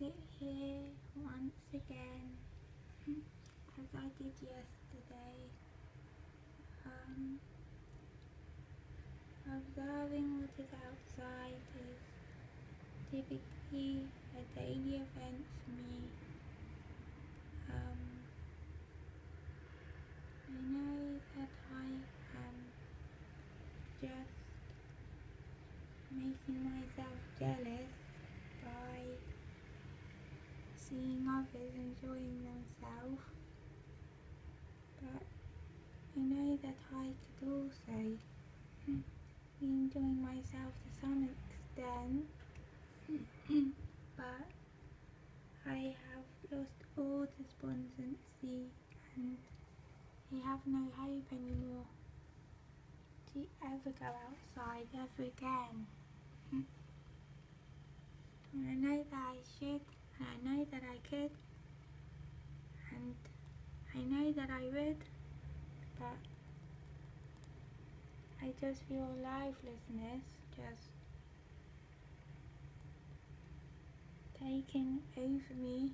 sit here once again, as I did yesterday, observing what is outside is typically a daily event for me. I know that I am just making myself jealous by seeing others enjoying themselves, but I know that I could also be enjoying myself to some extent, but I have lost all despondency and I have no hope anymore to ever go outside ever again. And I know that I should, and I know that I could, and I know that I would, but I just feel lifelessness just taking over me,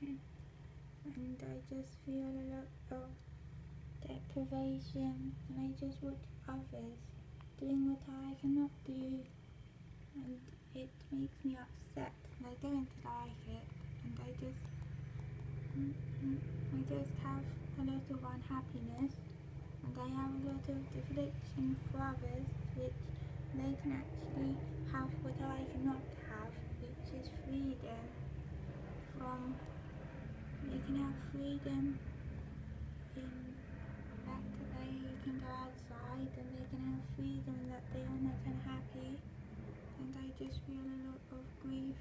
and I just feel a lot of deprivation, and I just watch others doing what I cannot do, and it makes me upset, and I don't like it, and I just have a lot of unhappiness, and I have a lot of affliction for others, which they can actually have what I cannot have, which is freedom from, they can have freedom in that they can go outside, and they can have freedom that they are not unhappy, and I just feel a lot of grief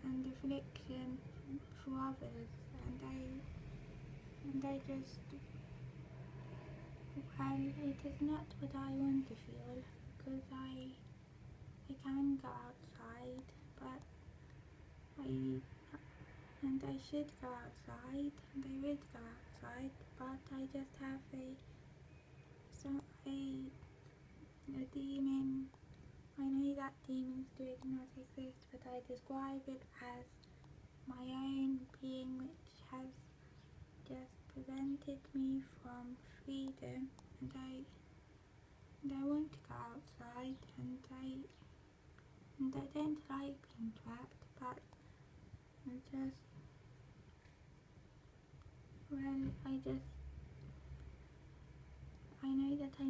and affliction for others, and I just, well, it is not what I want to feel, because I can go outside, but I should go outside, and I would go outside, but I just have a demon. I know that demons do not exist, but I describe it as my own being, which has just prevented me from freedom, and I want to go outside, and I don't like being trapped, but I know that I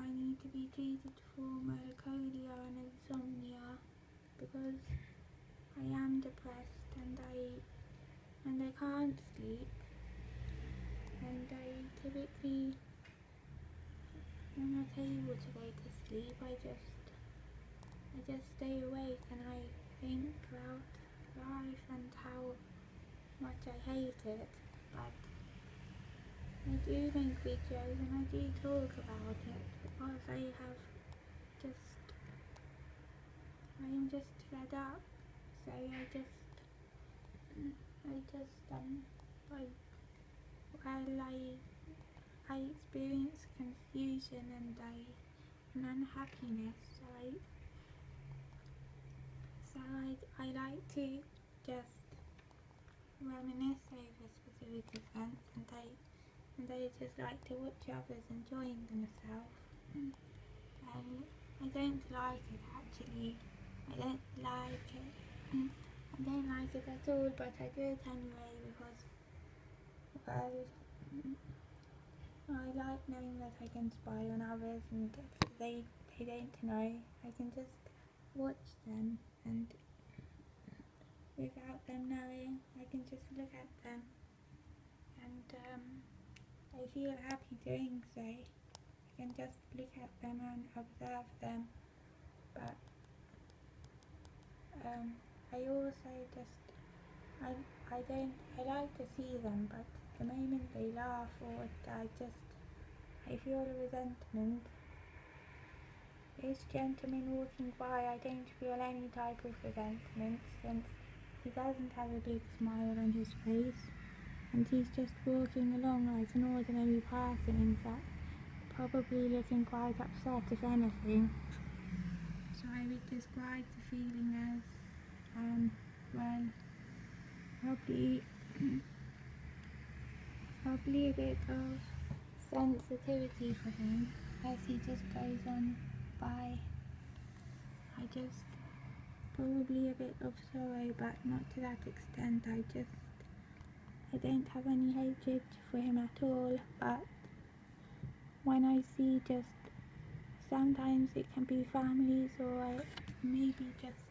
need to be treated for melancholia and insomnia, because I am depressed, and I can't sleep, and I typically am not able to go to sleep. I just stay awake, and I think about life and how much I hate it, but I do make videos and I do talk about it, because I am just fed up, so I experience confusion and unhappiness, so I like to just reminisce over specific events, and I just like to watch others enjoying themselves, and I don't like it actually. I don't like it. I don't like it at all, but I do it anyway, because, well, I like knowing that I can spy on others, and if they don't know, I can just watch them, and without them knowing, I can just look at them, and I feel happy doing so. I can just look at them and observe them, but I also just, I like to see them, but the moment they laugh, or I feel resentment. This gentleman walking by, I don't feel any type of resentment, since he doesn't have a big smile on his face, and he's just walking along like an ordinary person, in fact, probably looking quite upset if anything. So I would describe the feeling as, well, probably, probably a bit of sensitivity for him as he just goes on by. I just, probably a bit of sorrow, but not to that extent. I don't have any hatred for him at all, but when I see just, sometimes it can be families or maybe just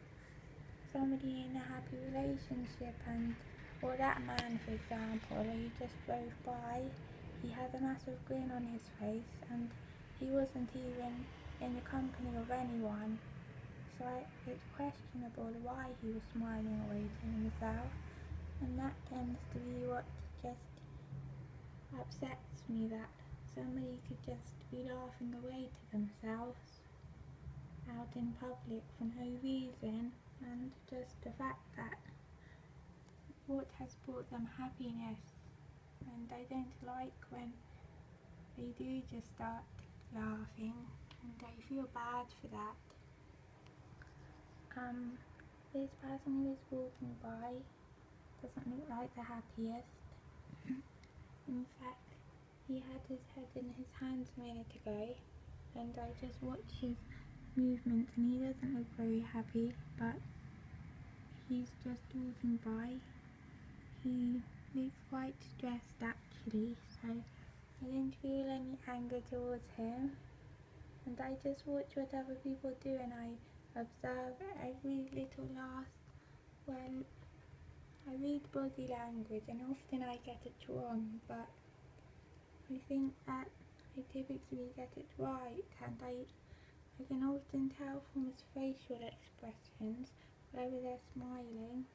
somebody in a happy relationship, and or that man, for example, who just drove by, he had a massive grin on his face and he wasn't even in the company of anyone, so it's questionable why he was smiling away to himself, and that tends to be what just upsets me, that somebody could just be laughing away to themselves out in public for no reason, and just the fact that what has brought them happiness, and I don't like when they do just start laughing, and I feel bad for that. This person who is walking by doesn't look like the happiest. In fact, he had his head in his hands a minute ago, and I just watched his movements and he doesn't look very happy, but he's just walking by. He looks quite stressed actually, so I don't feel any anger towards him, and I just watch what other people do and I observe every little last, well, I read body language and often I get it wrong, but I think that I typically get it right, and I can often tell from his facial expressions whether they're smiling